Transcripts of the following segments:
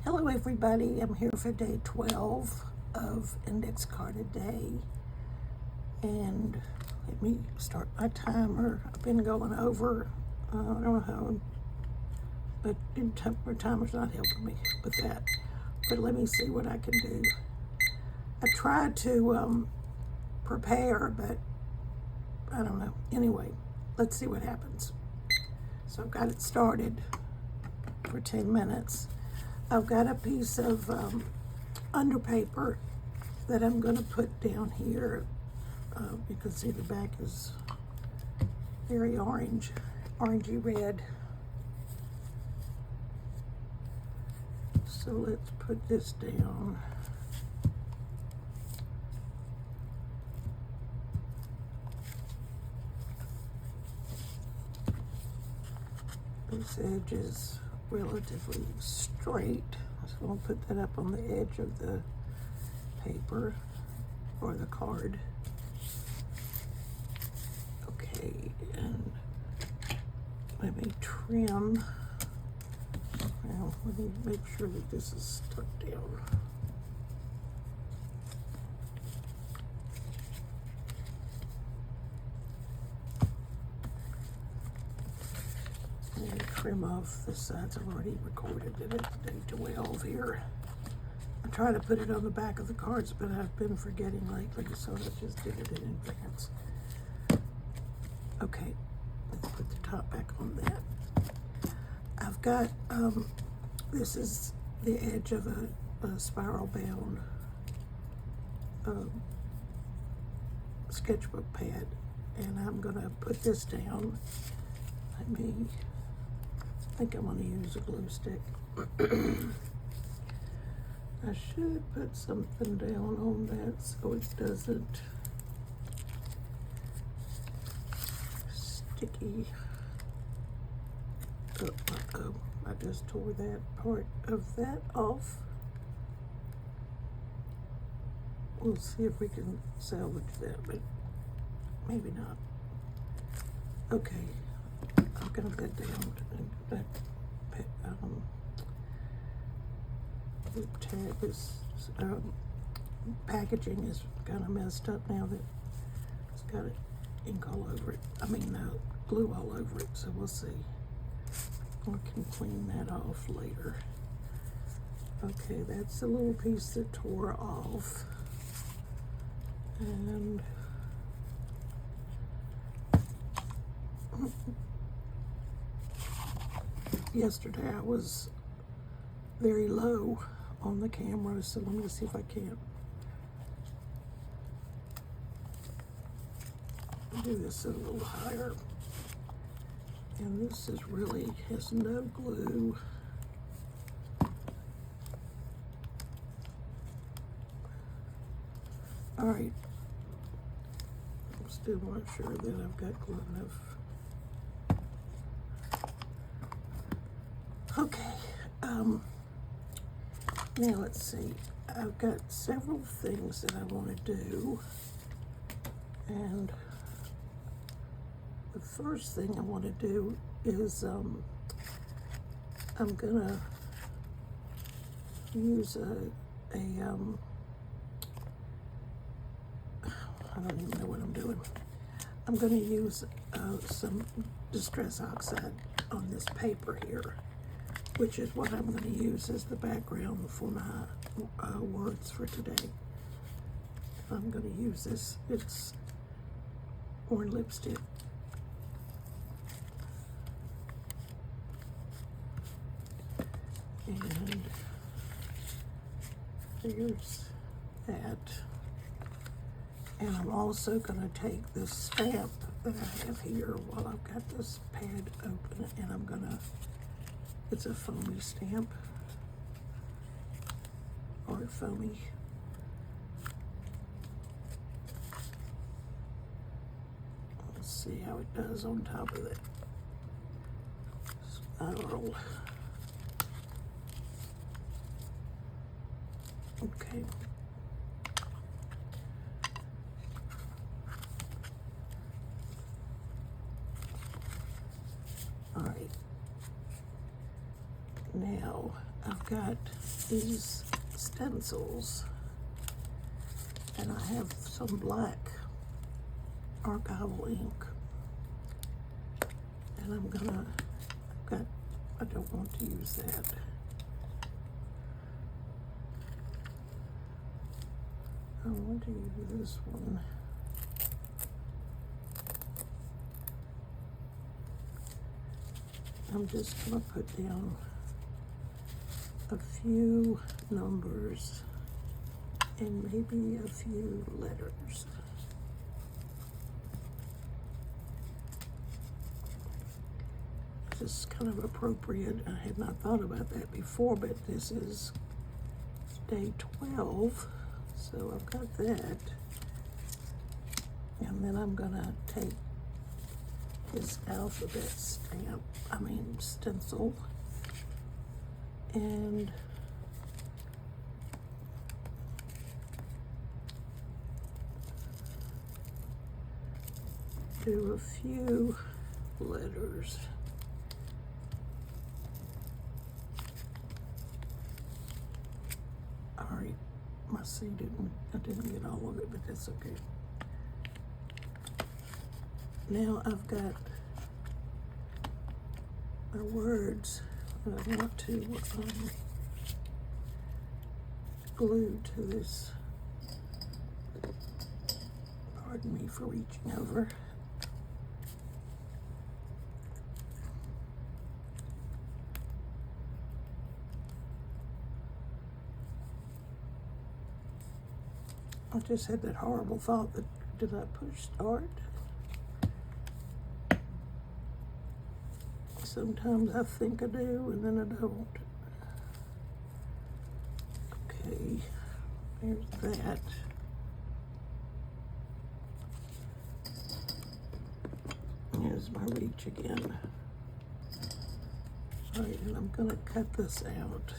Hello everybody, I'm here for day 12 of Index Card a Day, and let me start my timer. I've been going over, I don't know how, but my timer's not helping me with that, but let me see what I can do. I tried to prepare, but I don't know. Anyway, let's see what happens. So I've got it started for 10 minutes. I've got a piece of underpaper that I'm going to put down here. You can see the back is very orangey red. So let's put this down. This edge is relatively straight, so I'll put that up on the edge of the paper or the card. Okay, and let me trim. Well, let me make sure that this is stuck down. Trim off the sides. I've already recorded it at day 12 here. I try to put it on the back of the cards, but I've been forgetting lately, so I just did it in advance. Okay, let's put the top back on that. I've got, this is the edge of a spiral bound sketchbook pad, and I'm gonna put this down. I think I'm going to use a glue stick. I should put something down on that so it doesn't sticky. Uh-oh, I just tore that part of that off. We'll see if we can salvage that, but maybe not. Okay. I'm gonna put down that tag is packaging is kind of messed up now that it's got ink all over it. I mean, glue all over it. So we'll see. We can clean that off later. Okay, that's the little piece that tore off, and yesterday I was very low on the camera, so let me see if I can do this a little higher. And this is really has no glue. All right, I'm still not sure that I've got glue enough. Okay, now let's see. I've got several things that I want to do, and the first thing I want to do is I'm gonna use I don't even know what I'm doing. I'm gonna use some Distress Oxide on this paper here, which is what I'm going to use as the background for my words for today. I'm going to use this, it's orange lipstick. And there's that. And I'm also going to take this stamp that I have here while I've got this pad open, and I'm going to, it's a foamy stamp, or foamy. Let's see how it does on top of that spiral. Okay. All right. Now I've got these stencils, and I have some black archival ink, and I don't want to use that. I want to use this one. I'm just going to put down a few numbers and maybe a few letters. This is kind of appropriate. I had not thought about that before, but this is day 12, so I've got that. And then I'm gonna take this alphabet stencil, and do a few letters. Alright, my C I didn't get all of it, but that's okay. Now I've got my words that I want to glue to this. Pardon me for reaching over. I just had that horrible thought that, did I push start? Sometimes I think I do, and then I don't. Okay, there's that. Here's my reach again. All right, and I'm gonna cut this out.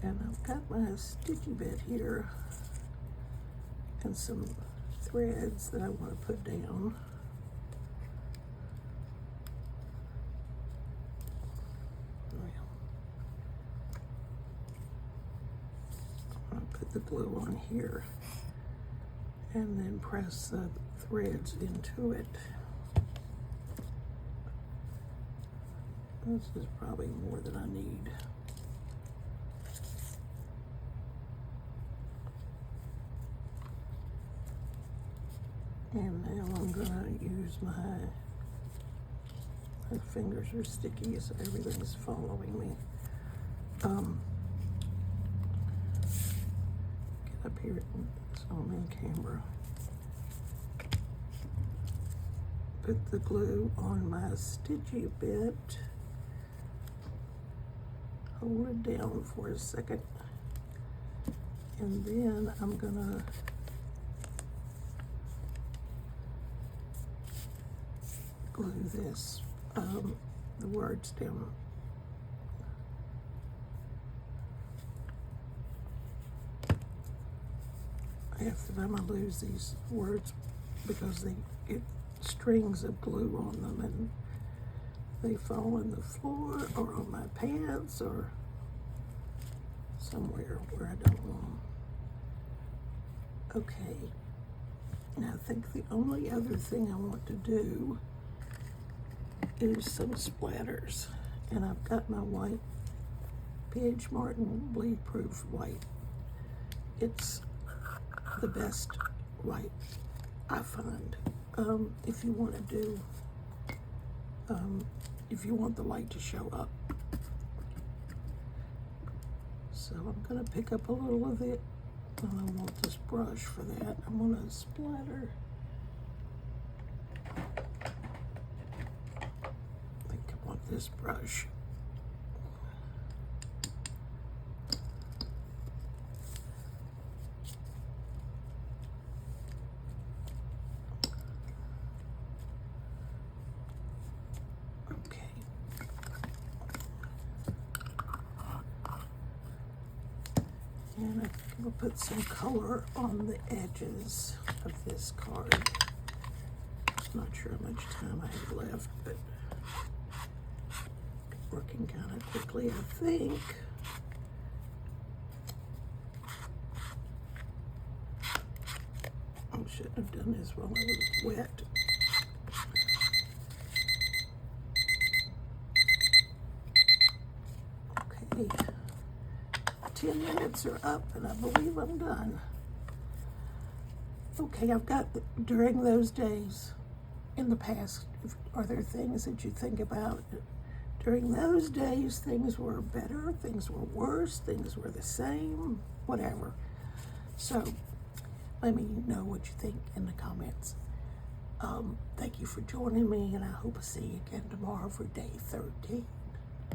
And I've got my sticky bit here and some threads that I want to put down. I'll put the glue on here and then press the threads into it. This is probably more than I need. And now I'm gonna use my fingers are sticky, so everything's following me. Get up here so I'm in camera. Put the glue on my stitchy bit. Hold it down for a second. And then I'm gonna glue this, the words down. Half the time I lose these words because they get strings of glue on them and they fall on the floor or on my pants or somewhere where I don't want them. Okay, now I think the only other thing I want to do is some splatters, and I've got my white P.H. Martin bleed proof white. It's the best white I find. If you want to do, if you want the light to show up. So I'm gonna pick up a little of it, and I want this brush for that. I'm gonna splatter. This brush. We'll put some color on the edges of this card. Not sure how much time I have left, but working kind of quickly, I think. I shouldn't have done this while I was wet. Okay, 10 minutes are up, and I believe I'm done. Okay, I've got, during those days in the past, are there things that you think about? During those days, things were better, things were worse, things were the same, whatever. So, let me know what you think in the comments. Thank you for joining me, and I hope to see you again tomorrow for day 13.